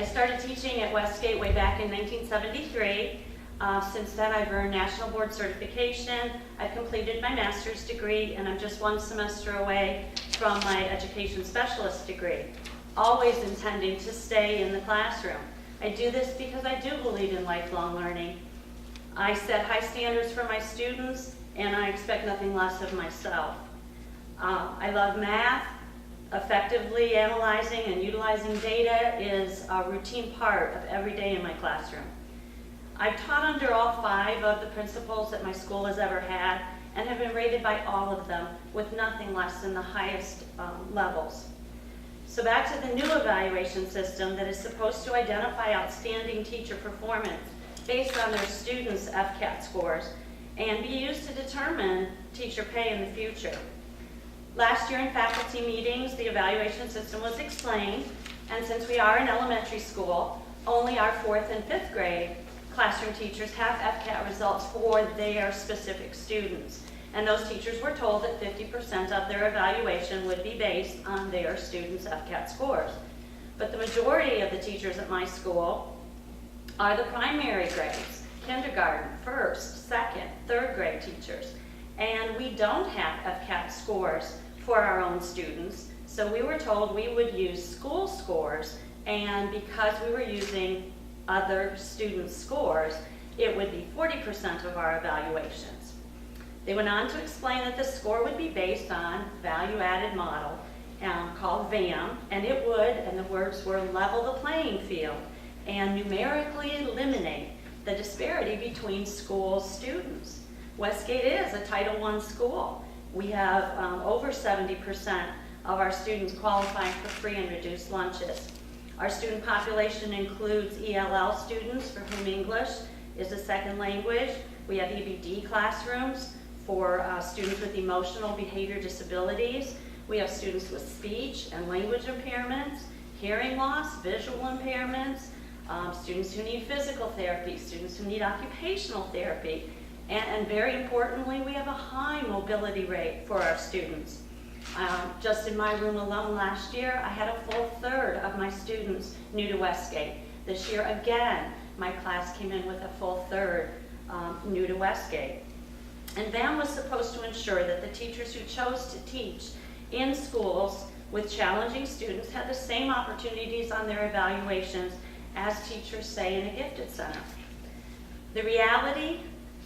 I started teaching at Westgate way back in 1973. Since then, I've earned national board certification. I've completed my master's degree, and I'm just one semester away from my education specialist degree, always intending to stay in the classroom. I do this because I do believe in lifelong learning. I set high standards for my students, and I expect nothing less of myself. I love math. Effectively analyzing and utilizing data is a routine part of every day in my classroom. I've taught under all 5 of the principals that my school has ever had and have been rated by all of them with nothing less than the highest levels. So back to the new evaluation system that is supposed to identify outstanding teacher performance based on their students' FCAT scores and be used to determine teacher pay in the future. Last year in faculty meetings, the evaluation system was explained, and since we are an elementary school, only our 4th and 5th grade classroom teachers have FCAT results for their specific students. And those teachers were told that 50% of their evaluation would be based on their students' FCAT scores. But the majority of the teachers at my school are the primary grades, kindergarten, 1st, 2nd, 3rd grade teachers. And we don't have FCAT scores for our own students, so we were told we would use school scores, and because we were using other students' scores, it would be 40% of our evaluations. They went on to explain that the score would be based on value-added model called VAM, and it would, and the words were, level the playing field and numerically eliminate the disparity between school students. Westgate is a Title I school. We have over 70% of our students qualifying for free and reduced lunches. Our student population includes ELL students for whom English is a second language. We have EBD classrooms for students with emotional behavior disabilities. We have students with speech and language impairments, hearing loss, visual impairments, students who need physical therapy, students who need occupational therapy. And very importantly, we have a high mobility rate for our students. Just in my room alone last year, I had a full third of my students new to Westgate. This year, again, my class came in with a full third new to Westgate. And VAM was supposed to ensure that the teachers who chose to teach in schools with challenging students had the same opportunities on their evaluations as teachers, say, in a gifted center. The reality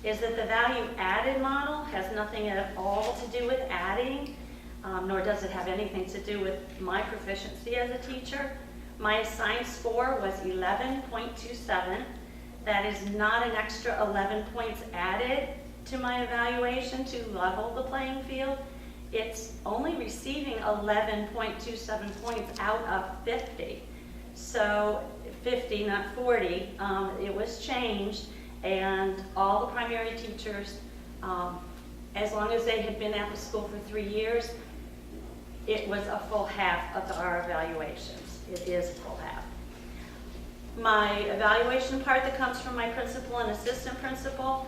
is that the value-added model has nothing at all to do with adding, nor does it have anything to do with my proficiency as a teacher. My assigned score was 11.27. That is not an extra 11 points added to my evaluation to level the playing field. It's only receiving 11.27 points out of 50. So 50, not 40, it was changed. And all the primary teachers, as long as they had been at the school for 3 years, it was a full half of our evaluations. It is a full half. My evaluation part that comes from my principal and assistant principal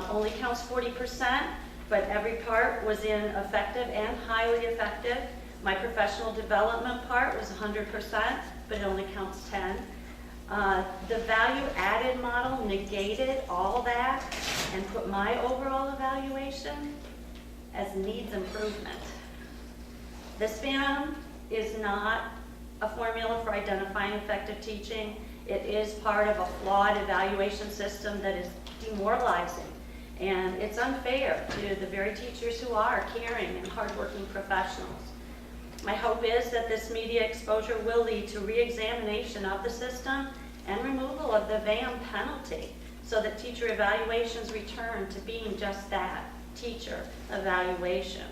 only counts 40%, but every part was in effective and highly effective. My professional development part was 100%, but it only counts 10. The value-added model negated all that and put my overall evaluation as needs improvement. This VAM is not a formula for identifying effective teaching. It is part of a flawed evaluation system that is demoralizing, and it's unfair to the very teachers who are caring and hardworking professionals. My hope is that this media exposure will lead to re-examination of the system and removal of the VAM penalty so that teacher evaluations return to being just that, teacher evaluations.